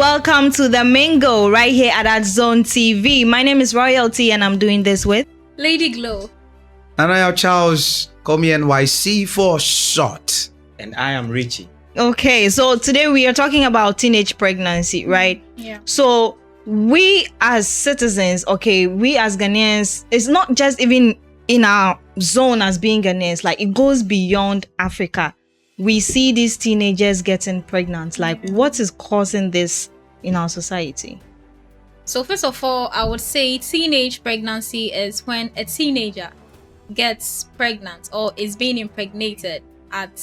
welcome to the Mingo right here at ADZoone TV. My name is Royalty and I'm doing this with Lady Glow. And I am Charles, call me NYC for short. And I am Richie. Okay, so today we are talking about teenage pregnancy, right? Yeah. So we as citizens, okay, we as Ghanaians, it's not just even in our zone as being Ghanaians, like it goes beyond Africa. We see these teenagers getting pregnant. Like, what is causing this in our society? So first of all, I would say teenage pregnancy is when a teenager gets pregnant or is being impregnated at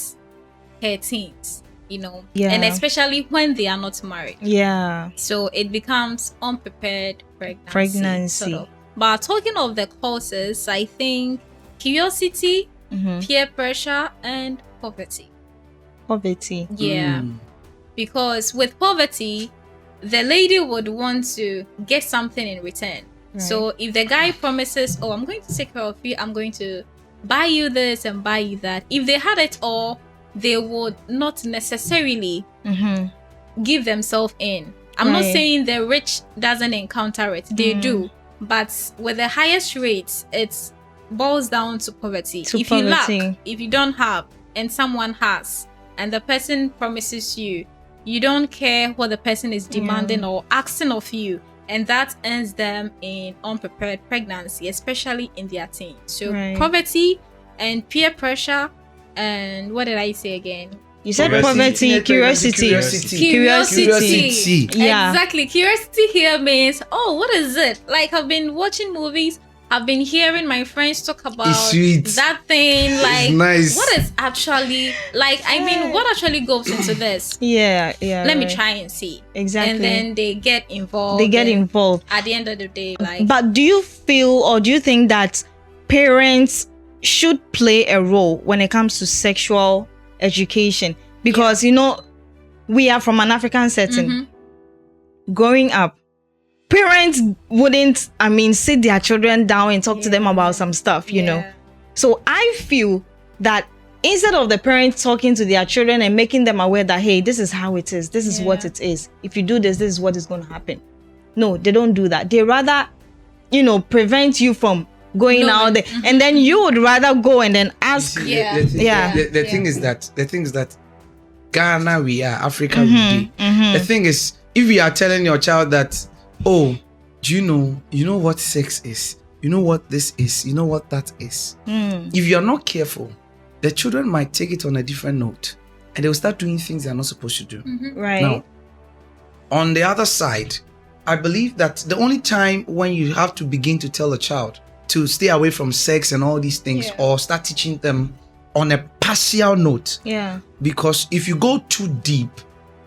her teens, you know, and especially when they are not married. Yeah. So it becomes unprepared pregnancy. Sort of. But talking of the causes, I think curiosity, peer pressure, and poverty. Poverty. Yeah. Because with poverty, the lady would want to get something in return. Right. So if the guy promises, oh, I'm going to take care of you, I'm going to buy you this and buy you that. If they had it all, they would not necessarily give themselves in. I'm not saying the rich doesn't encounter it. They do. But with the highest rates, it boils down to poverty. You lack, if you don't have, and someone has, and the person promises you, you don't care what the person is demanding or asking of you, and that ends them in unprepared pregnancy, especially in their teens. So poverty and peer pressure, and what did I say again? You said poverty, curiosity. Yeah. Exactly. Curiosity here means, oh, what is it? Like, I've been watching movies, I've been hearing my friends talk about that thing. Like, nice. What is actually, like, I mean, what actually goes into this? Let me try and see. Exactly. And then they get involved. At the end of the day, like. But do you feel or do you think that parents should play a role when it comes to sexual education? Because, you know, we are from an African setting. Growing up, parents wouldn't, sit their children down and talk to them about some stuff, you know. So I feel that instead of the parents talking to their children and making them aware that, hey, this is how it is, this is what it is. If you do this, this is what is going to happen. No, they don't do that. They rather, you know, prevent you from going out there. And then you would rather go and then ask. The thing is that Ghana, we are, Africa, we do. The thing is, if we are telling your child that, oh, do you know what sex is? You know what this is? You know what that is? If you're not careful, the children might take it on a different note and they'll start doing things they're not supposed to do. Right. Now, on the other side, I believe that the only time when you have to begin to tell a child to stay away from sex and all these things or start teaching them on a partial note. Because if you go too deep,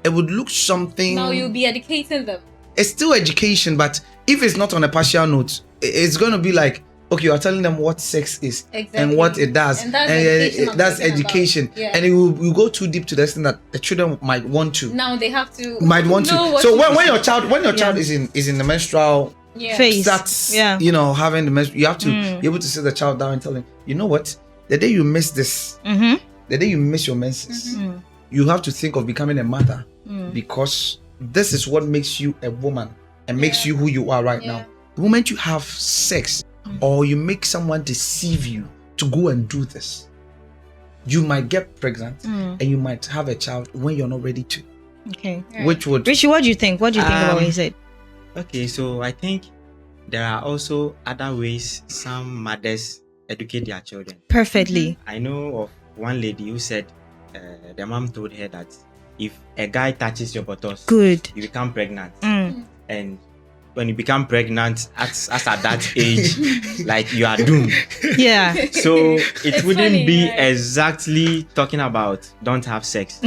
it would look something. Now you'll be educating them. It's still education, but if it's not on a partial note, it's going to be like, okay, you're telling them what sex is and what it does. And that's education. And it will go too deep to the extent that the children might want to. Now they have to. Might want to. So when your child is in the menstrual phase, starts, having the menstrual, you have to be able to sit the child down and tell him, you know what? The day you miss this, the day you miss your menses, you have to think of becoming a mother because this is what makes you a woman and makes you who you are right now. The moment you have sex or you make someone deceive you to go and do this, you might get pregnant and you might have a child when you're not ready to. Okay. Which would... Richie, what do you think? What do you think about what he said? Okay, so I think there are also other ways some mothers educate their children. Perfectly. I know of one lady who said the mom told her that if a guy touches your buttocks, you become pregnant. And when you become pregnant as at that age, like you are doomed. So it wouldn't be exactly talking about don't have sex.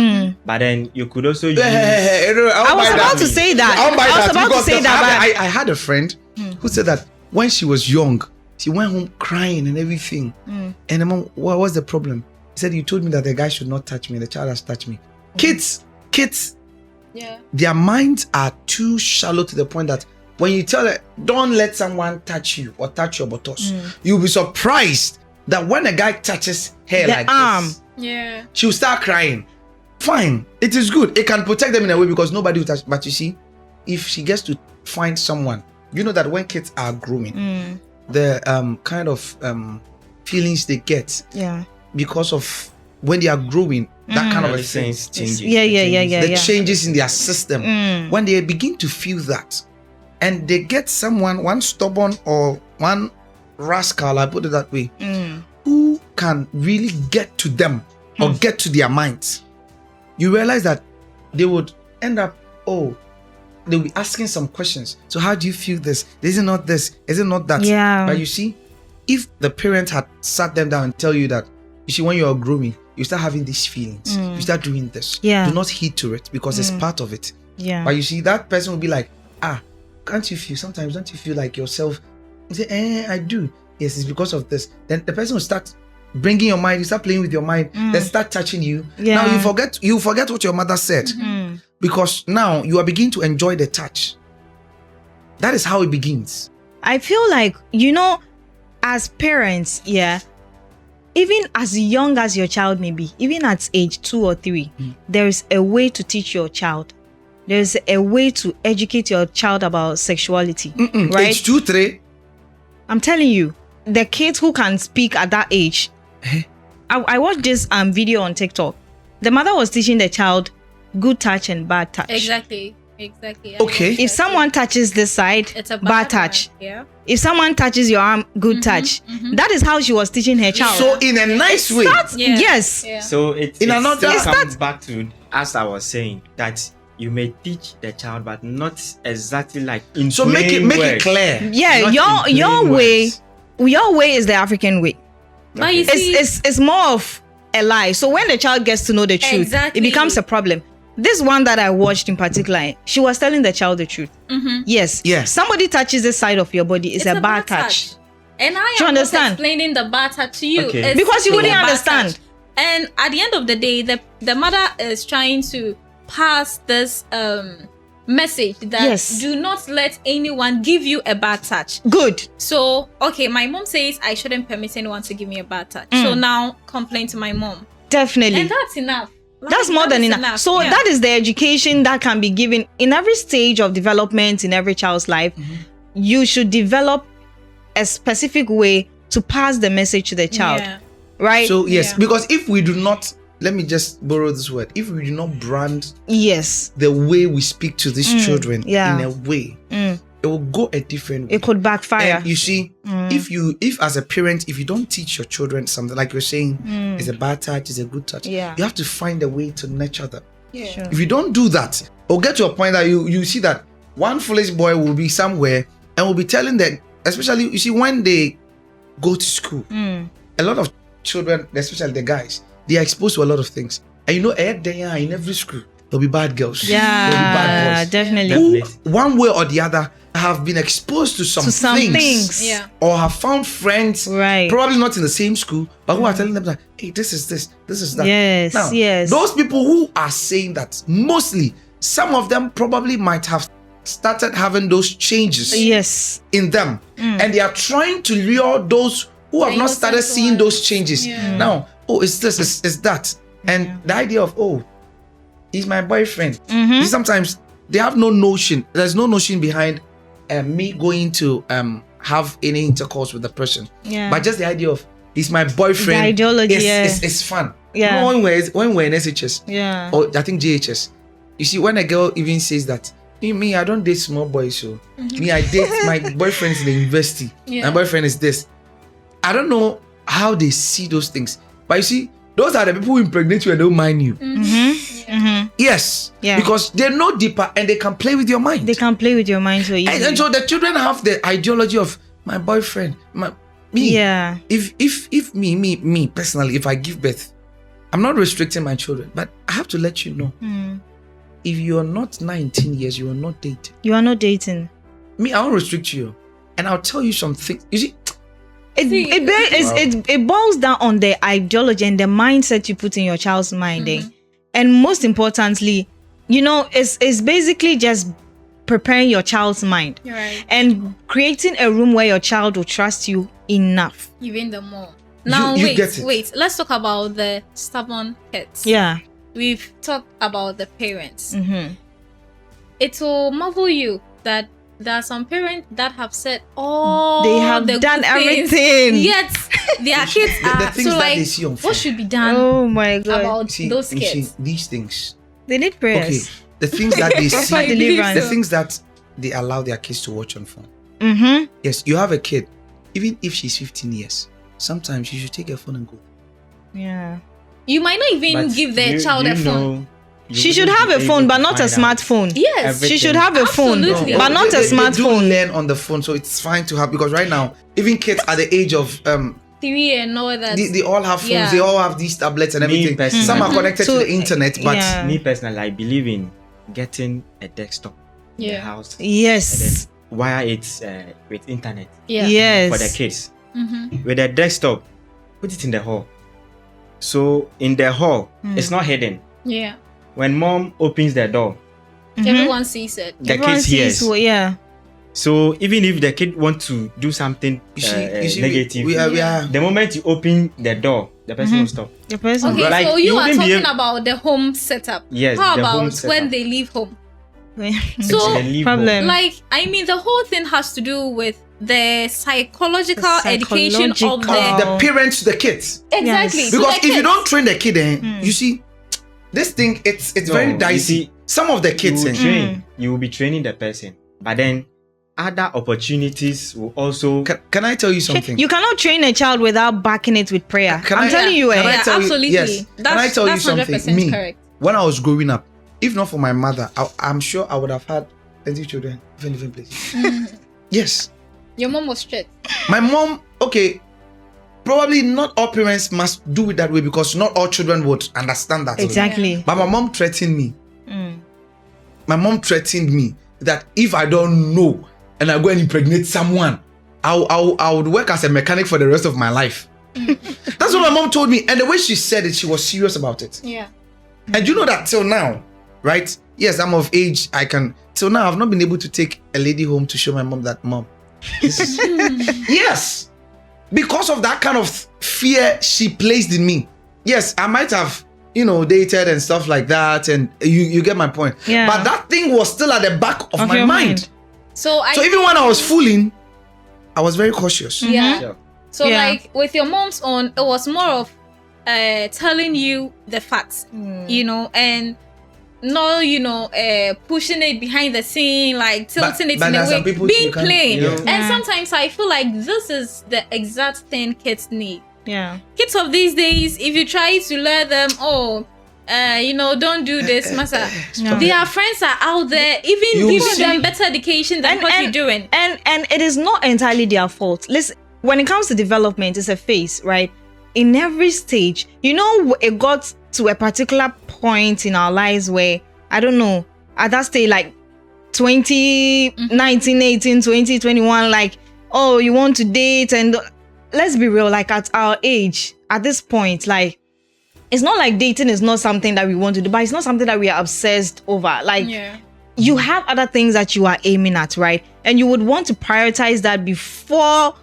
But then you could also use... I was about to say that. I had a friend who said that when she was young, she went home crying and everything. And the mom, what was the problem? He said, you told me that the guy should not touch me. The child has touched me. Kids, their minds are too shallow to the point that when you tell her, don't let someone touch you or touch your buttocks, you'll be surprised that when a guy touches her like this, she'll start crying. Fine, it is good. It can protect them in a way because nobody will touch. But you see, if she gets to find someone, you know that when kids are growing, the kind of feelings they get, because of when they are growing, that kind of a thing changes. The changes in their system. When they begin to feel that, and they get someone, one stubborn or one rascal, I put it that way, who can really get to them or get to their minds, you realize that they would end up, they'll be asking some questions. So how do you feel this? Is it not this? Is it not that? Yeah. But you see, if the parent had sat them down and tell you that, you see, when you are growing, you start having these feelings. You start doing this. Do not heed to it because it's part of it. But you see, that person will be like, can't you feel, sometimes don't you feel like yourself? You say, I do. Yes, it's because of this. Then the person will start bringing your mind, you start playing with your mind, then start touching you. Now you forget what your mother said, because now you are beginning to enjoy the touch. That is how it begins. I feel like, as parents, even as young as your child may be, even at age 2 or 3, there is a way to teach your child. There's a way to educate your child about sexuality. Right? Age 2, 3. I'm telling you, the kids who can speak at that age. I watched this video on TikTok. The mother was teaching the child good touch and bad touch. Exactly. Okay. If someone touches this side, it's a bad touch. Yeah. If someone touches your arm, good touch. That is how she was teaching her child. So in a nice way. Yes. So it In another- comes back to, as I was saying, that you may teach the child, but not exactly like in So make it words. clear. Yeah, Not in your plain way, words. your way is the African way. But you see, It's more of a lie. So when the child gets to know the truth, Exactly. it becomes a problem. This one that I watched in particular, she was telling the child the truth. Yes. Somebody touches the side of your body, it's a bad touch. And I Do you am not understand? explaining the bad touch to you. Okay. It's Because you still wouldn't a bad understand. touch. And at the end of the day, the mother is trying to pass this message that do not let anyone give you a bad touch. Good. So, okay, my mom says I shouldn't permit anyone to give me a bad touch. So now complain to my mom. Definitely. And that's enough. That's more than enough. So that is the education that can be given in every stage of development in every child's life. You should develop a specific way to pass the message to the child. Right? So yes, because if we do not, let me just borrow this word, if we do not brand the way we speak to these children in a way, it will go a different way. It could backfire. And you see, if as a parent, if you don't teach your children something, like you're saying, it's a bad touch, it's a good touch, you have to find a way to nurture them. Sure. If you don't do that, it'll get to a point that you see that one foolish boy will be somewhere and will be telling them, especially, you see, when they go to school, a lot of children, especially the guys, they are exposed to a lot of things. And in every school, there'll be bad girls. There'll be bad boys. Definitely. Who, one way or the other, have been exposed to some things. Or have found friends, probably not in the same school, but who are telling them that, hey, this is this is that. Yes, now, those people who are saying that, mostly, some of them probably might have started having those changes in them. And they are trying to lure those who have not started seeing those changes. Now, it's this, it's that. And the idea of, he's my boyfriend. Sometimes they have no notion. There's no notion behind me going to have any intercourse with the person. But just the idea of, he's my boyfriend. The ideology, it's fun. When we're in SHS, or I think JHS, you see, when a girl even says that, me, I don't date small boys, so me, I date my boyfriend's in the university. My boyfriend is this. I don't know how they see those things, but you see, those are the people who impregnate you and don't mind you. Yes, because they know deeper and they can play with your mind. They can play with your mind so easily. And so the children have the ideology of my boyfriend, me. If me personally, if I give birth, I'm not restricting my children, but I have to let you know, if you are not 19 years, you are not dating. You are not dating. Me, I won't restrict you, and I'll tell you some things. You see, it boils down on the ideology and the mindset you put in your child's mind. And most importantly, it's basically just preparing your child's mind and creating a room where your child will trust you enough. Even the more. Now, wait. Let's talk about the stubborn kids. We've talked about the parents. it will marvel you that there are some parents that have said all they have the done good things, everything. yet their kids are the things so that like they see on phone. what should be done Oh my god. about those You kids? see, these things. They need Okay, prayers. the things that they Proper see, deliverance. the things that they allow their kids to watch on phone. Mm-hmm. Yes, you have a kid, even if she's 15 years, sometimes you should take her phone and go. Yeah. You might not even But give their child a phone. She should have a phone, but not a smartphone. Yes, Everything. She should have a phone, Absolutely. but not a They do smartphone. learn on the phone, so it's fine to have, because right now, even kids at the age of 3 and all that. they all have phones, Yeah. they all have these tablets and Me everything. personally. Some are connected So, to the internet, but yeah. Me personally, I believe in getting a desktop in the Yeah. house. Yes. Wire it with internet Yeah. Yes. for the kids. Mm-hmm. With a desktop, put it in the hall. So in the hall, it's not hidden. Yeah. When mom opens the door, Everyone sees it. the Everyone kid hears. sees what- yeah. So even if the kid wants to do something you see, negative, we are the moment you open the door, the person will stop. The person. Okay, Like, so you you are wouldn't be talking able- about the home setup. Yes, How the home about when setup. they leave home? So They leave problem. Like, I mean, the whole thing has to do with the psychological The education of psychological- the the parents to the kids. exactly. Yes. to Because the if you kids. don't train the kid, you see, this thing it's No, very you dicey. see, Some of the You kids, will train. You will be training the person, but then other opportunities will also. can I tell you something? You cannot train a child without backing it with prayer. Can I'm I- telling you, can I Yeah, tell you- absolutely. yes. Can I tell you that's something? 100% Me, correct. when I was growing up, if not for my mother, I'm sure I would have had plenty of children in different places. Yes. Your mom was strict. My mom, okay, probably not all parents must do it that way because not all children would understand that. exactly. But my mom threatened me. Mm. My mom threatened me that if I don't know and I go and impregnate someone, I would work as a mechanic for the rest of my life. That's what my mom told me. And the way she said it, she was serious about it. Yeah. And you know that till now, right? Yes, I'm of age. Till now, I've not been able to take a lady home to show my mom that, Mom, this is... Yes. Because of that kind of fear she placed in me. Yes, I might have, dated and stuff like that. And you get my point. Yeah. But that thing was still at the back of my your mind. So Even when I was fooling, I was very cautious. yeah. Yeah. So Yeah. like with your mom's own, it was more of telling you the facts, and not pushing it behind the scene, like tilting it but in there a are some way, people being you can't- plain. Yeah. And Yeah. sometimes I feel like this is the exact thing kids need. Yeah. Kids of these days, if you try to lure them, don't do this, massa. No. Their friends are out there, even You giving see- them better education than what you're doing. And it is not entirely their fault. Listen, when it comes to development, it's a phase, right? In every stage, it got to a particular point in our lives where, I don't know, at that stage, like 19, 18, 20, 21, like, oh, you want to date. And let's be real, like at our age, at this point, like, it's not like dating is not something that we want to do, but it's not something that we are obsessed over. Like, you have other things that you are aiming at, right? And you would want to prioritize that before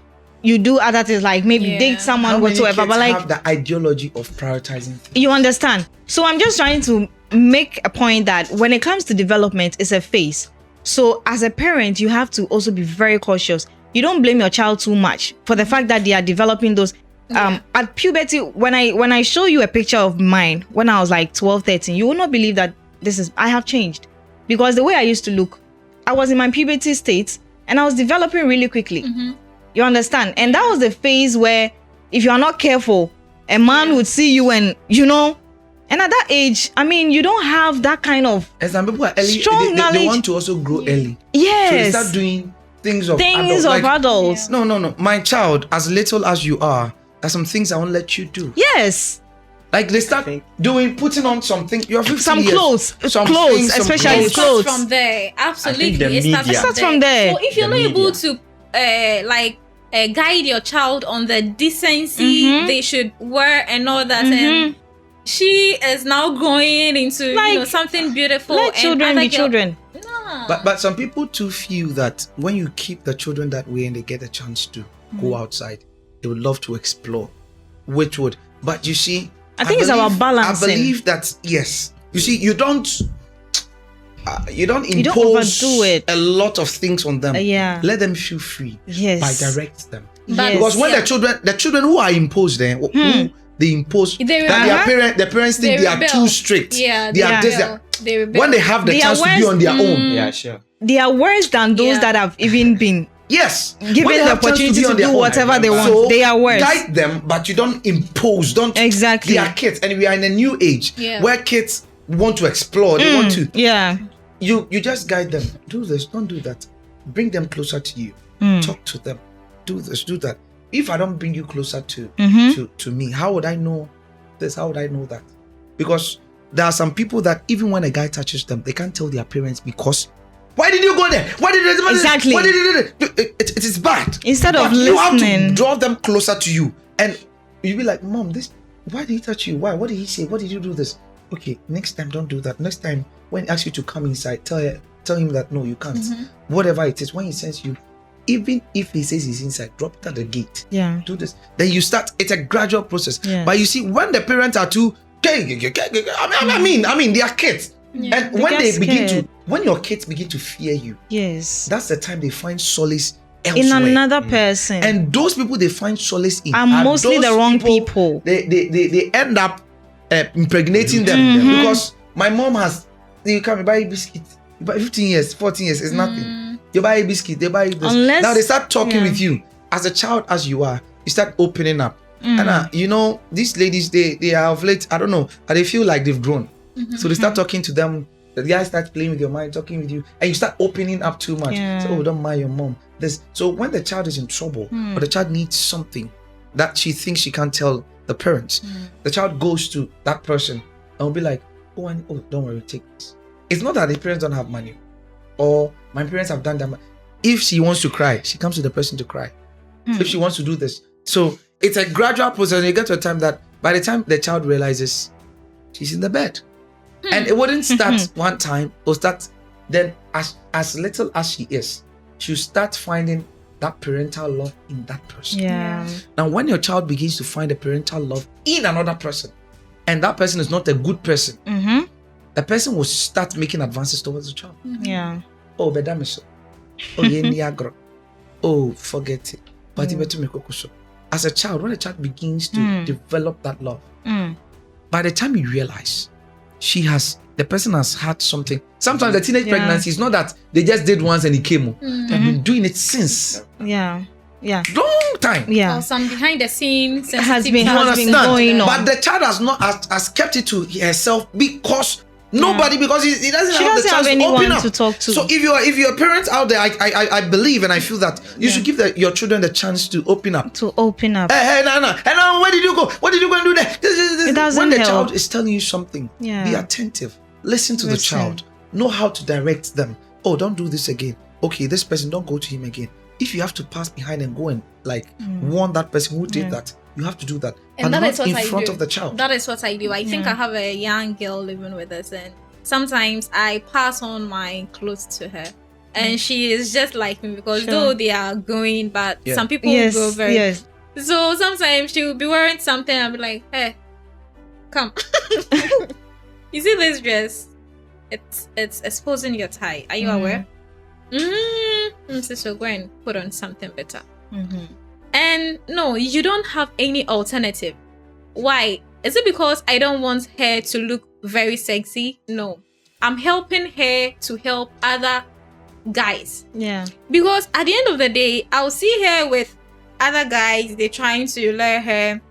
you do other things, like maybe Yeah. date someone, How many whatsoever. kids But like, have the ideology of prioritizing things? you understand? So I'm just trying to make a point that when it comes to development, it's a phase. So as a parent, you have to also be very cautious. You don't blame your child too much for the fact that they are developing those. At puberty, when I show you a picture of mine when I was like 12, 13, you will not believe that I have changed. Because the way I used to look, I was in my puberty state and I was developing really quickly. You understand? And that was the phase where if you are not careful, a man would see you and and at that age, I mean, you don't have that kind of And some people are early. Strong They knowledge. want to also grow early. So they yes start doing things of things adults. of Like, adults. No. My child, as little as you are, there's some things I won't let you do. Yes, Like they start putting on something. You're 15 some years. clothes, Some clothes, things, some especially It starts clothes. from there. Absolutely. the It starts media- It starts from there. So if you're The not able media. to guide your child on the decency they should wear and all that, and she is now growing into Like, something beautiful. Let and children other be girl- children. Nah. But some people too feel that when you keep the children that way and they get a chance to go outside, they would love to explore, which would. But you see, I think it's about balancing. I believe that yes. You see, you don't. you don't impose overdo it. a lot of things on them. Yeah. Let them feel free. Yes. By direct them. Yes. Because when the children who are imposed there, who they impose, that their parents think they are too strict. Yeah. They are this. They rebel. When they have the chance to be on their own. Yeah, sure. They are worse than those that have even been Yes, given the opportunity to do whatever they want. So they are worse. Guide them, but you don't impose. Don't exactly. They are kids, and we are in a new age where kids want to explore. They want to. Yeah. You just guide them. Do this. Don't do that. Bring them closer to you. Talk to them. Do this. Do that. If I don't bring you closer to me, how would I know this? How would I know that? Because there are some people that even when a guy touches them, they can't tell their parents because. Why did you go there? Why did you exactly? Why did you it is bad. Instead of listening, you have to draw them closer to you, and you be like, Mom, this. Why did he touch you? Why? What did he say? What did you do this? Okay, next time don't do that. Next time when he asks you to come inside, tell him that no, you can't. Whatever it is, when he sends you, even if he says he's inside, drop it at the gate. Yeah. Do this. Then you start. It's a gradual process. Yeah. But you see, when the parents are too, I mean, they are kids. Yeah. And when your kids begin to fear you, yes, that's the time they find solace elsewhere. In another person. And those people they find solace in are mostly the wrong people. They end up impregnating them because my mom has. You come buy a biscuit. You buy 15 years, 14 years, it's nothing. You buy a biscuit, they buy this. Now they start talking with you as a child as you are. You start opening up, and these ladies they are of late. I don't know, they feel like they've grown. So they start talking to them. The guy starts playing with your mind, talking with you, and you start opening up too much. So don't mind your mom. So when the child is in trouble or the child needs something that she thinks she can't tell the parents, the child goes to that person and will be like, oh, don't worry, take this. It's not that the parents don't have money or my parents have done that. If she wants to cry, she comes to the person to cry. If she wants to do this. So it's a gradual process, and you get to a time that by the time the child realizes she's in the bed. And it wouldn't start one time. It'll start then as little as she is, she'll start finding that parental love in that person. Yeah. Now, when your child begins to find a parental love in another person, and that person is not a good person, the person will start making advances towards the child. Yeah. Oh, bedamiso. Oh, yeniagro. Oh, forget it. But as a child, when a child begins to develop that love, by the time you realize the person has had something. Sometimes the teenage pregnancy is not that they just did once and it came. They've been doing it since. Yeah. Long time. Yeah. Or some behind the scenes has been going on. But the child has kept it to herself because nobody, because he doesn't have the chance to open up. To talk to. So if you're parents out there, I believe and I feel that you should give your children the chance to open up. Hey, no, where did you go? What did you go and do there? It doesn't when the help. child is telling you something, be attentive. Listen to the child. Know how to direct them. Oh, don't do this again. Okay, this person, don't go to him again. If you have to pass behind and go and warn that person who did that, you have to do that. And that not is what in I front do. of the child. That is what I do. I think I have a young girl living with us, and sometimes I pass on my clothes to her. And she is just like me because though they are going, but some people go very. Yes. So sometimes she will be wearing something and I'll be like, hey, come. You see this dress? It's exposing your thigh. Are you aware? So go and put on something better. And no, you don't have any alternative. Why? Is it because I don't want her to look very sexy? No. I'm helping her to help other guys. Yeah. Because at the end of the day, I'll see her with other guys. They're trying to lure her.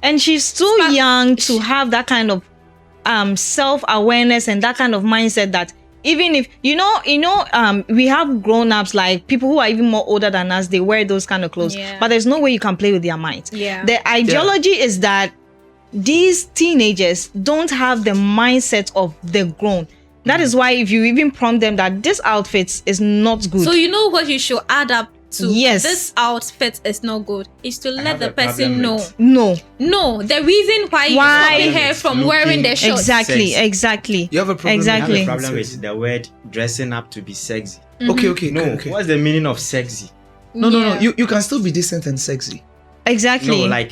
And she's too young to have that kind of self-awareness and that kind of mindset that even if we have grown-ups, like people who are even more older than us, they wear those kind of clothes, but there's no way you can play with their minds. The ideology is that these teenagers don't have the mindset of the grown. That is why if you even prompt them that this outfit is not good, so you know what you should add up to this outfit is not good is to let the person know. No, the reason why you're stopping her from wearing the shorts. Exactly. You have a problem. Exactly. I have a problem with the word dressing up to be sexy. Okay. What's the meaning of sexy? No. You can still be decent and sexy. Exactly. My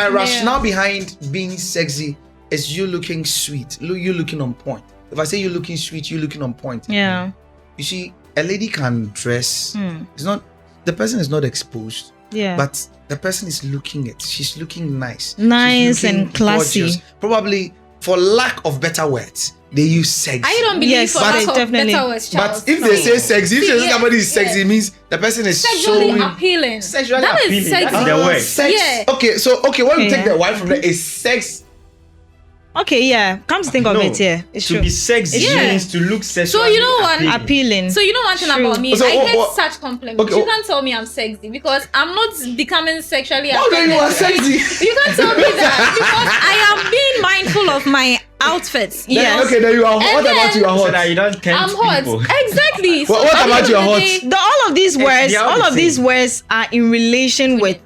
rationale behind being sexy is you looking sweet, you looking on point. if I say you're looking sweet, you're looking on point. Yeah. You see, a lady can dress. It's not the person is not exposed. Yeah. But the person is looking it. She's looking nice. Nice She's looking and classy. gorgeous. Probably, for lack of better words, they use sexy. I don't believe Yes, for but lack of definitely. better words, Charles. But if they say sexy, if See, they say yes, somebody is sexy, yes. it means the person is Sexually showing. appealing. Sexually That is appealing. sexy. That's the word. Sex. Yeah. Okay, when you Okay, take yeah. the word from there, is sex. Okay, yeah. Come to think of No, it, yeah. It's to true. be sexy Yeah. means to look sexually So you know what? Appealing. So you know one thing True. about me, So I get what- such compliments. okay, You what- can't tell me I'm sexy because I'm not becoming sexually How do you are attracted. sexy? You can't tell me that because I am being mindful of my outfits. Yes. Okay, then you are. And What about then- you are So hot? that you don't tempt I'm hot. people. Exactly. So What at the about end your of the hot? day- All of these words, they are all the of these same. words are in relation with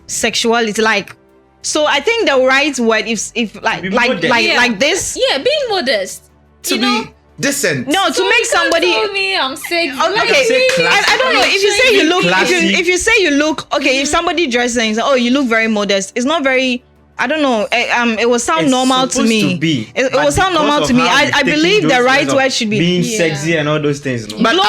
sexuality. Like, so I think the right word if like Be like modest. like Yeah. like this. Yeah, being modest. To you know? be decent. No, to So make you can't somebody. tell me I'm sexy. Okay, say really? I don't know Are if you say you saying- look classy? if you say you look okay if somebody dresses and say, oh, you look very modest, it's not very. I don't know. It will sound It's normal to supposed me. to be, It but will sound because normal of to me. how I we've taken believe the those right words of word should be. being Yeah. sexy and all those things. No? But Glow.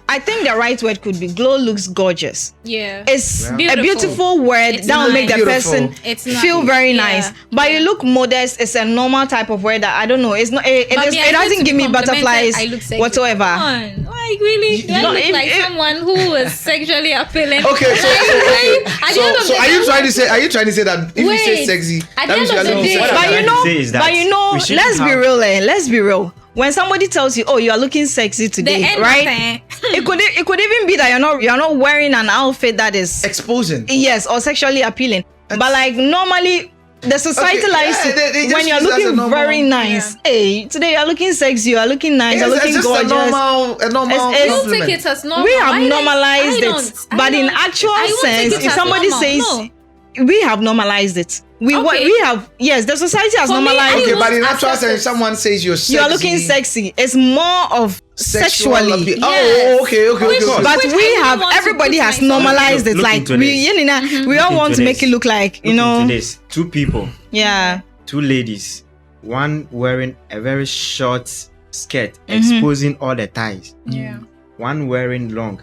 I think the right word could be glow looks gorgeous. Yeah. It's Beautiful. a beautiful word It's that will make the nice. person Beautiful. It's feel nice. very Yeah. nice. But you look modest. It's a normal type of word that I don't know. It's not. It But does, me, I it hate doesn't to give be me complimented, butterflies I look sexy. whatsoever. Come on. Like really? Do I No, look if- like if- someone who is sexually appealing? Okay, so At the end of so the are day, you trying to say? Are you trying to say that if you say Wait. sexy, At that the means end you are of the looking day- sexy? What I'm But you trying know, to say is that but you know, we shouldn't let's be have- real. Let's be real. When somebody tells you, "Oh, you are looking sexy the today," end right? of It could even be that you're not wearing an outfit that is Exposing. yes or sexually appealing. But like normally. The society Okay, likes yeah, to, they just when you're use it as a looking normal- very nice. Hey, today you're looking sexy, you're looking nice, you're It's looking just gorgeous. a normal It's- You'll compliment. take it as normal. We have I don't- normalized I it, don't- I but in don't- actual I won't take sense, it if as somebody normal. says No. we have normalized it, we Okay. we have yes, the society has For me, normalized. I Okay, it. but in won't actual accept sense, it. if someone says you're sexy, You're looking sexy. It's more of sexual sexually. appeal. Yes. Oh, okay. Which- But Which I we wouldn't have want to everybody put has myself- normalized it. Look Like into we, this. you know, we Look all want into to make this. it look like you Look know. into this. Two people, Yeah. two ladies, one wearing a very short skirt exposing all the thighs, Yeah. one wearing long.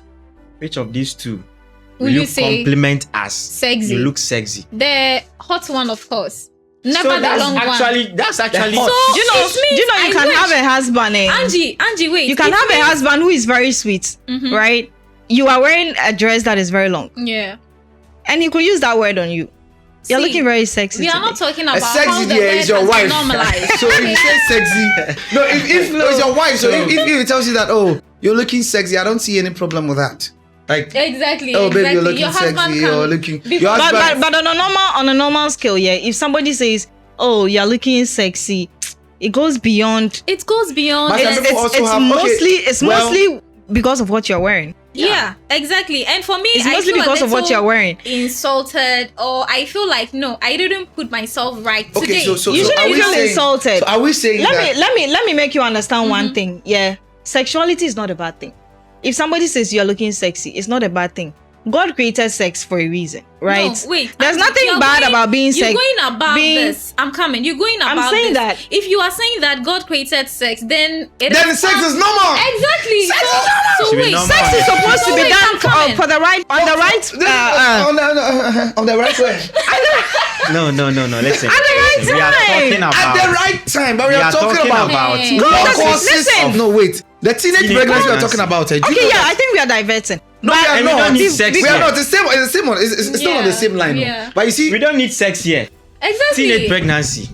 Which of these two Will you say compliment as sexy? You look sexy. The hot one, of course. Never So the that's long one. that's actually hot. So Do you know? it means Do you know you I can wish- have a husband. Angie, wait. You can it have a means- husband who is very sweet, right? You are wearing a dress that is very long, Yeah. and he could use that word on you. You're See, looking very sexy. We are today. not talking A about how sexy the dear word is your has been wife. normalized. So if you say sexy, no, if it's your wife, so if it tells you that, oh, you're looking sexy, I don't see any problem with that. Like, Exactly. oh, baby, exactly. you're looking Your husband sexy, can you're looking. be- Your But, husband, but on a normal scale, yeah. If somebody says, "Oh, you're looking sexy," it goes beyond. It goes beyond. But some It's- people also have- okay, It's well- mostly because of what you're wearing. yeah, exactly. And for me, It's I mostly feel a because of what little you're wearing. Insulted, or I feel like no, I didn't put myself right okay, today. so You are shouldn't we feel saying- insulted. So are we saying that? Let me make you understand one thing. Yeah, sexuality is not a bad thing. If somebody says you're looking sexy, it's not a bad thing. God created sex for a reason, right? No, wait. There's Angie, nothing you're bad going- about being You're sex. going about being- this. I'm coming. You're going I'm about saying this. that. If you are saying that God created sex, then it Then sex is normal. Exactly. Sex is So Should be wait, normal. Sex is supposed to So be wait, done I'm coming. for the right on the right On the right way. No. Listen. At the right listen, we are time. talking At about the right time, but we we are talking about Hey. No, the listen, causes listen. of no wait. The teenage Teenage pregnancy we are pregnancy. talking about. Do you Okay, know yeah, that? I think we are diverting. No, we are And we not. don't need sex We are yet. not. It's the same one. It's still on the same line. no? Yeah. But you see, we don't need sex yet. Exactly. Teenage pregnancy.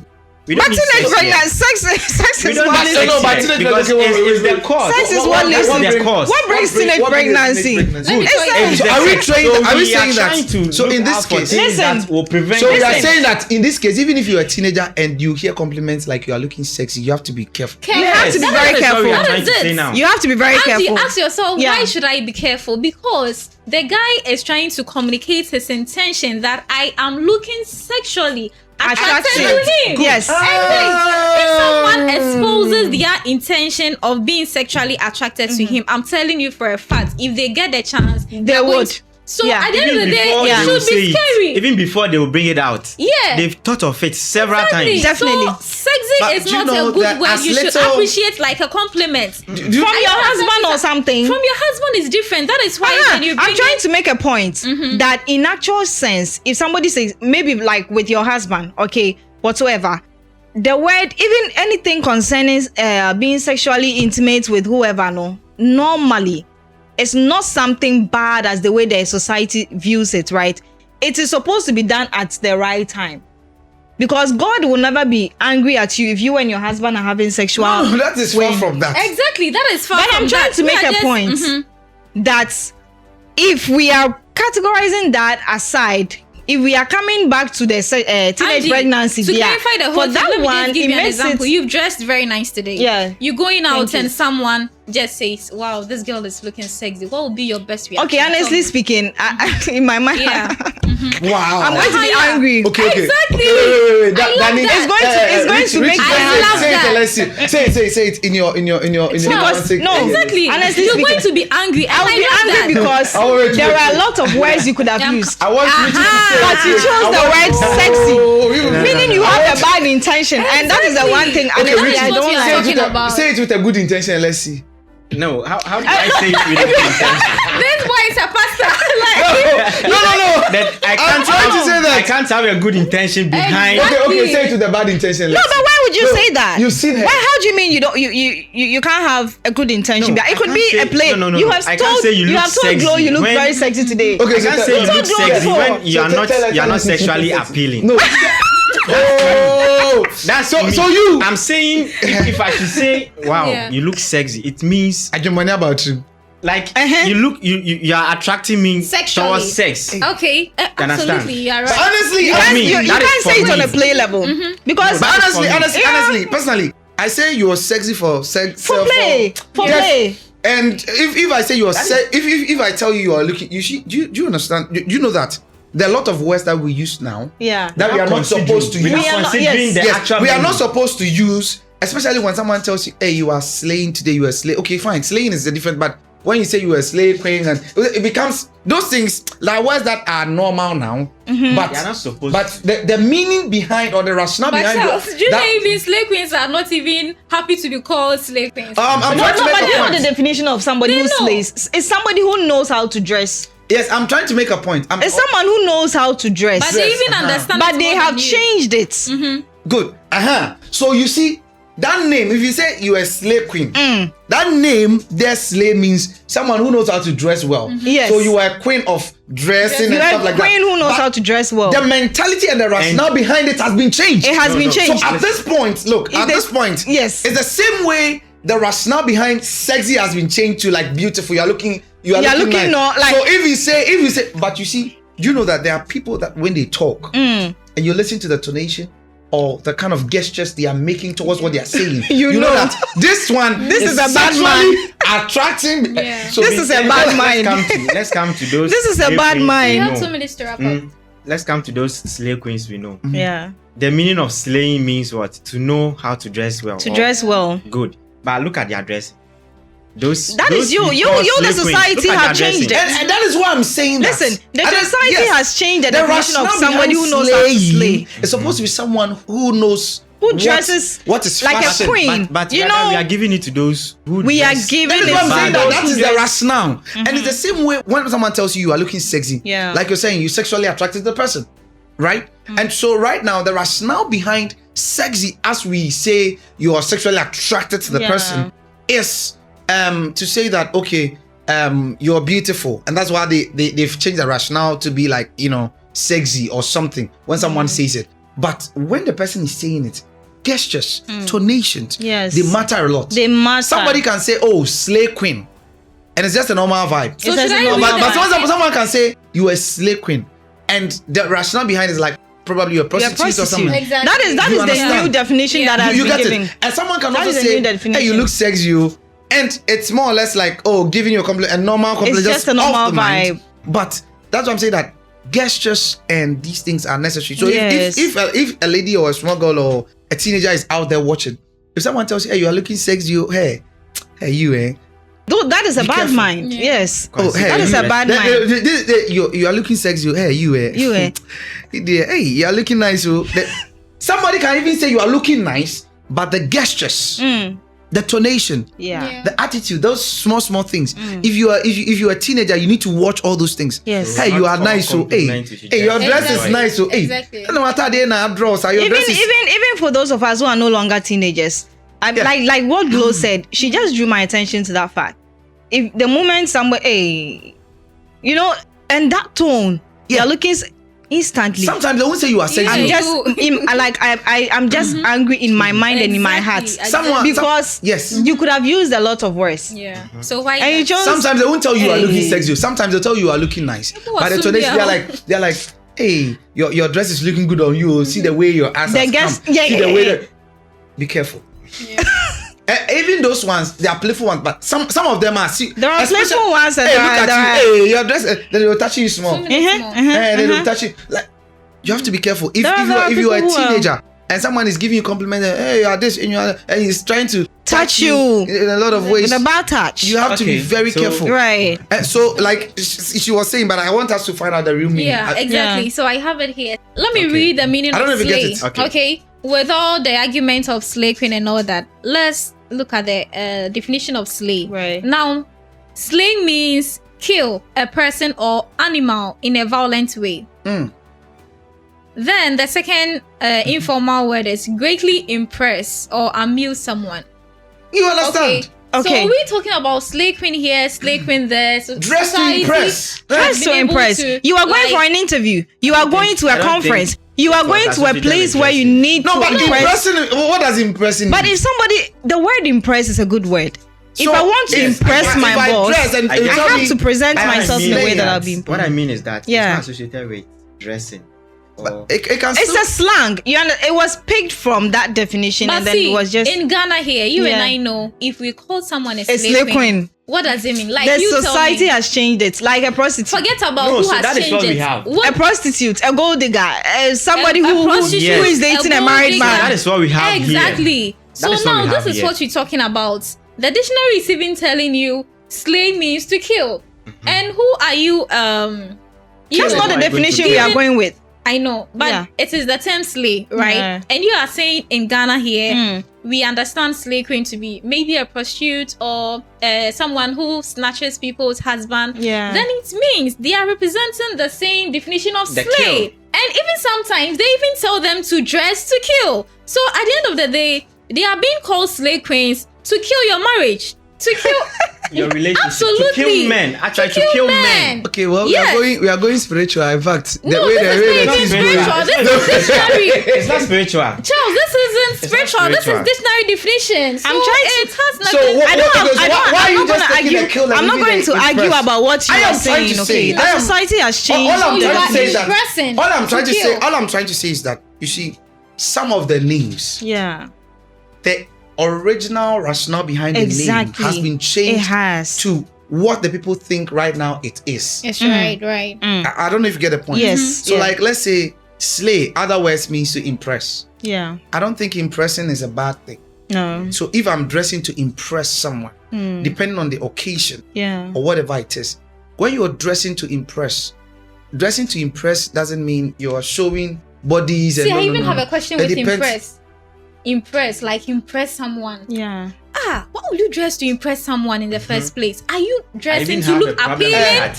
We But don't need teenage sex yet. pregnancy, sex We is don't what need leads. sex No, but yet teenage because pregnancy- it's the cause. Sex is what leads What to the cause? what brings teenage what brings pregnancy. teenage pregnancy? Let me tell you. It's the Are we sex. trained- So are we we saying are that- trying to so in look this out for case- things Listen. that will prevent So we are sex. saying that in this case, even if you're a teenager and you hear compliments like you are looking sexy, you have to be careful. Careful. You have to be That very is- That's what we are careful. trying to That is say it. now. You have to be very Auntie, careful. ask yourself, Yeah. why should I be careful? Because the guy is trying to communicate his intention that I am looking sexually attracted to him. Yes. If someone exposes their intention of being sexually attracted to him, I'm telling you for a fact, if they get the chance, They would. So at the end of the day, it should be scary. Even before they will bring it out. Yeah. They've thought of it several times. Definitely. So sexy is not a good word. You should appreciate like a compliment. From your husband or something. From your husband is different. That is why when you bring I'm trying to make a point that in actual sense, if somebody says, maybe like with your husband, okay, whatsoever, the word, even anything concerning being sexually intimate with whoever, no, normally, it's not something bad as the way the society views it, right? It is supposed to be done at the right time. Because God will never be angry at you if you and your husband are having sexual... No, that is far from that. Exactly, that is far from that. But I'm trying to make a point that if we are categorizing that aside, if we are coming back to the teenage pregnancy, to clarify the whole for that one, give you an example. You've dressed very nice today. Yeah. You're going out and someone just says, "Wow, this girl is looking sexy." What would be your best reaction? Okay, honestly speaking, in my mind, wow, I'm going to be angry. Okay. Exactly. Wait. It's going to make me say it in your because no, exactly. Honestly, you're going to be angry. I'll be angry because there are a lot of words you could have used. I want you to say, but you chose the word sexy, meaning you have a bad intention, and that is the one thing. Honestly, I don't like. Say it with a good intention. Let's see. No, how do I say it with a good intention? This boy is a pastor. No. That I can't have a good intention behind. Okay. Say it with a bad intention. No, but why would you say that? You've seen her. How do you mean you don't? You can't have a good intention? No, it could be a play. No. You have told Glow you look very sexy today. Okay, I can't say you look sexy when you are not sexually appealing. No. That's so you. I'm saying if I should say, wow, you look sexy, it means I get money about you. Like you are attracting me towards sex. Okay, absolutely, you are right. But honestly, you can't say it on a play level because honestly, personally, I say you are sexy for sex. For play. And if I say you are if I tell you are looking, do you understand? You know that there are a lot of words that we use now. Yeah. That we are not supposed to use. We are not supposed to use, especially when someone tells you, "Hey, you are slaying today. You are slay." Okay, fine. Slaying is a different, but when you say you are slave queen, and it becomes those things like words that are normal now, but they are not supposed. But the meaning behind or the rationale behind do you know even slave queens are not even happy to be called slave queens? I'm trying to make a point. You know the definition of somebody who slays is somebody who knows how to dress. Yes, I'm trying to make a point. It's someone who knows how to dress. But they even understand. But they have changed it. Good. So you see. That name, if you say you are a slave queen, that name, their slave means someone who knows how to dress well. Yes. So you are a queen of dressing and stuff like that. You are a queen who knows how to dress well. The mentality and the rationale behind it has been changed. It has been changed. So at this point, look, yes, it's the same way the rationale behind sexy has been changed to like beautiful. You are looking nice. Like. So if you say, but you see, do you know that there are people that when they talk and you listen to the tonation or the kind of gestures they are making towards what they are saying, you know that this is a bad mind attracting. Yeah. So this is a bad mind. Let's come to those. This is a bad mind. You have 2 minutes to wrap up. Let's come to those slave queens we know. Yeah. The meaning of slaying means what? To know how to dress well. To dress well. Good. But look at their dress. The society have changed it. And that is why I'm saying that. Listen, the society has changed the definition of somebody who knows how to slay. It's supposed to be someone who knows who dresses what is like fashion. A queen. But we are giving it to those who we dress. Are giving that it to that is the rationale. And it's the same way when someone tells you are looking sexy. Yeah. Like you're saying, you sexually attracted to the person. Right? And so right now, the rationale behind sexy, as we say you are sexually attracted to the person, is to say that okay, you're beautiful, and that's why they've changed the rationale to be like, you know, sexy or something when someone says it. But when the person is saying it, gestures, tonations, they matter a lot. They matter. Somebody can say, "Oh, slay queen," and it's just a normal vibe. So but someone can say you are a slay queen, and the rationale behind it is like probably you're a prostitute or something. Exactly. That is the new definition that has been given. And someone can also say, "Hey, you look sexy," and it's more or less like, oh, giving you a compliment, a normal compliment, it's just a normal vibe. But that's what I'm saying, that gestures and these things are necessary. So if a lady or a small girl or a teenager is out there watching, if someone tells you, "Hey, you are looking sexy," hey, you, Though that is a bad mind. Yeah. Yes. Oh, hey, that is a bad mind. You are looking sexy. Hey, you. Hey, you are looking nice. Somebody can even say you are looking nice, but the gestures, the tonation, the attitude, those small things. If you are a teenager, you need to watch all those things. Yes. Hey, you are nice. So hey, your dress is nice. So hey, no matter the even for those of us who are no longer teenagers, like what Glow said, she just drew my attention to that fact. If the moment somebody, and that tone, you're looking instantly. Sometimes they won't say you are sexy. I'm just angry in my mind and in my heart. Because you could have used a lot of words. Yeah. So why? And sometimes they won't tell you are looking sexy. Sometimes they'll tell you are looking nice. But the tonation, they're like, hey, your dress is looking good on you. See the way your ass has come. See the way be careful. Yeah. Even those ones, they are playful ones, but some of them are. There are playful ones that look at you. Hey, your dress, they will touch you small. They will touch you. Like, you have to be careful. If you are a teenager and someone is giving you compliments, hey, you are this, and he's trying to touch you in a lot of ways. With a bad touch. You have to be very careful. Right. So, like she was saying, but I want us to find out the real meaning. Yeah, exactly. Yeah. So I have it here. Let me read the meaning of slay. I don't know if you get it. Okay. With all the arguments of slay queen and all that, let's look at the definition of slay. Right. Now, slay means kill a person or animal in a violent way. Then the second informal word is greatly impress or amuse someone. You understand? Okay. So we're talking about slay queen here, slay queen there. So dress to impress. Dress to impress. You are going for an interview. You are going to a conference. You are going to a place where you need to impress. What does impressing mean? But if the word impress is a good word. So if I want to impress my boss, I have to present myself in the way that I'll be impressed. What I mean is that it's not associated with dressing. It's a slang. It was picked from that definition, but and then it was just in Ghana here. You and I know if we call someone a slave queen, what does it mean? Like the society has changed it. Like a prostitute. Forget about who has changed it. A prostitute, a gold digger, somebody who is dating a married man. That is what we have exactly. Here. So now this is what we're talking about. The dictionary is even telling you slay means to kill. And who are you? That's not the definition we are going with. I know, but it is the term slay, right? Yeah. And you are saying in Ghana here, we understand slay queen to be maybe a prostitute or someone who snatches people's husband. Yeah. Then it means they are representing the same definition of slay. And even sometimes they even tell them to dress to kill. So at the end of the day, they are being called slay queens to kill your marriage. To kill your relationship. Absolutely. To kill men. Actually, to kill men. Okay, well, we are going spiritual. In fact, this is spiritual. This is dictionary. It's not spiritual. Charles, this isn't spiritual. This is dictionary definition. So I'm trying to. It has nothing. So I'm not going to argue about what you are saying. Okay, the society has changed. All I'm trying to say is that you see some of the names. Yeah. The original rationale behind the name has been changed to what the people think right now it is. Yes, right. I don't know if you get the point. Yes. So like, let's say slay, other words means to impress. Yeah. I don't think impressing is a bad thing. No. So if I'm dressing to impress someone, depending on the occasion or whatever it is, when you're dressing to impress doesn't mean you're showing bodies. See, I even have a question with impress. Impress someone. Yeah. Why would you dress to impress someone in the first place? Are you dressing to look appealing or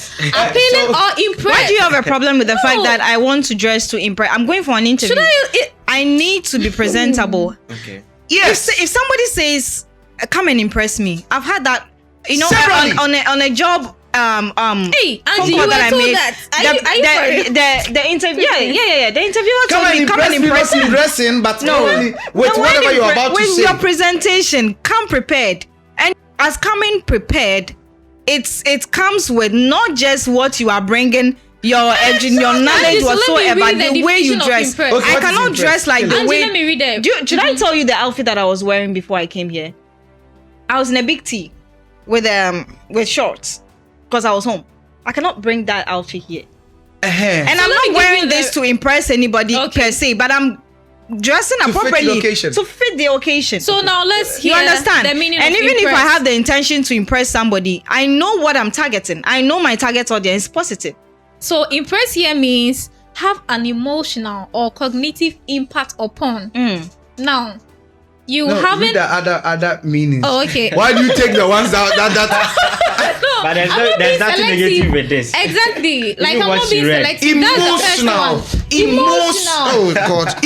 impress? Why do you have a problem with the fact that I want to dress to impress? I'm going for an interview. I need to be presentable. Okay. Yes. If somebody says, "Come and impress me," I've had that. On a job. Hey, Angie, you were told that. The interview. Yeah. The interviewer told me, "Come and impress me." Dressing, but only with whatever you're about to say. With your presentation, come prepared. And as coming prepared, it comes with not just what you are bringing, your knowledge whatsoever, the way you dress. I cannot dress like the way. Let me read it. Should I tell you the outfit that I was wearing before I came here? I was in a big tee with shorts. Because I was home. I cannot bring that outfit here. And I'm not wearing this to impress anybody per se, but I'm dressing appropriately to fit the occasion. So now let's hear you understand the meaning and of even impress. if I have the intention to impress somebody, I know what I'm targeting. I know my target audience is positive. So impress here means have an emotional or cognitive impact upon. Now you haven't the other meanings. Oh, okay. Why do you take the ones that But there's nothing negative with this. Exactly. Like I'm what not being she read. selective. That's the first one. Oh God.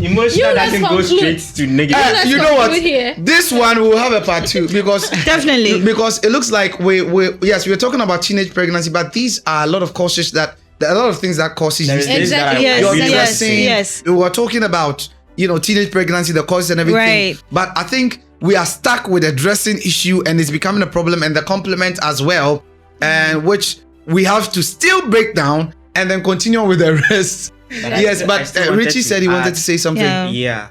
Emotional doesn't go straight to negative. You know what? Here. This one will have a part 2 because definitely because it looks like we're talking about teenage pregnancy, but these are a lot of causes that there are a lot of things that causes you. Exactly. Yes. We were talking about teenage pregnancy, the causes and everything. Right. But I think we are stuck with the dressing issue and it's becoming a problem, and the compliment as well, and which we have to still break down and then continue with the rest. But Richie said he wanted to say something. Yeah.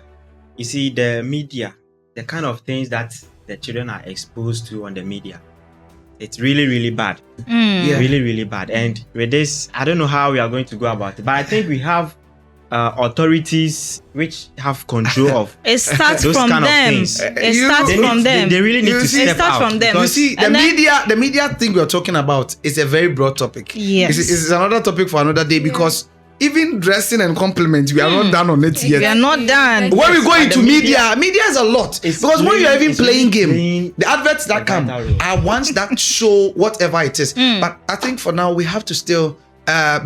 You see, the media, the kind of things that the children are exposed to on the media, it's really, really bad. Really, really bad. And with this, I don't know how we are going to go about it, but I think we have authorities which have control of it starts those from kind them. of things. It starts from them. They really need to step it starts out. from them. You see, the media thing we're talking about is a very broad topic. Yes. It's another topic for another day because even dressing and compliments, we are not done on it yet. We are not done. When we go into media is a lot. It's Because when you're even playing game, the adverts that a come vital role. are ones that show whatever it is. But I think for now, we have to still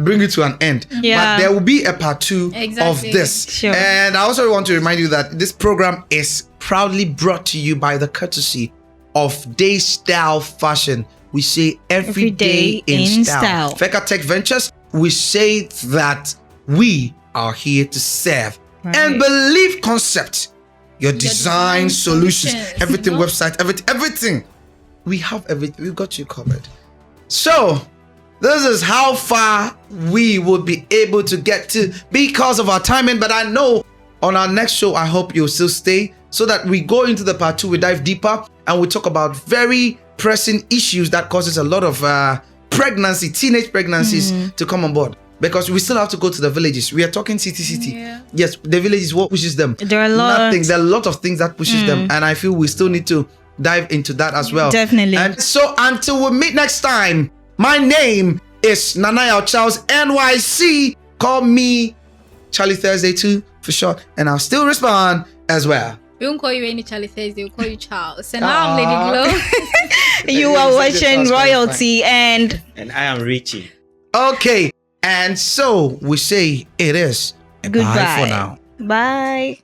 bring it to an end. Yeah. But there will be a part 2 Exactly. of this. Sure. And I also want to remind you that this program is proudly brought to you by the courtesy of DAYSTYLLE Fashion. We say every day in style. FekaTek Ventures, we say that we are here to serve and believe CONCEPTZ. Your design solutions, everything, website, everything. We have everything. We've got you covered. So, this is how far we would be able to get to because of our timing. But I know on our next show, I hope you'll still stay so that we go into the part 2, we dive deeper and we talk about very pressing issues that causes a lot of teenage pregnancies to come on board. Because we still have to go to the villages. We are talking city. Yeah. Yes, the villages, what pushes them? There are a lot. Nothing. There are a lot of things that pushes them. And I feel we still need to dive into that as well. Definitely. And so until we meet next time, my name is Nanaya Charles NYC. Call me Charlie Thursday 2 for short. And I'll still respond as well. We won't call you any Charlie Thursday, we'll call you Charles. And now I'm Lady Glow. You are watching Royalty and I am Richie. Okay. And so we say it is a goodbye bye for now. Bye.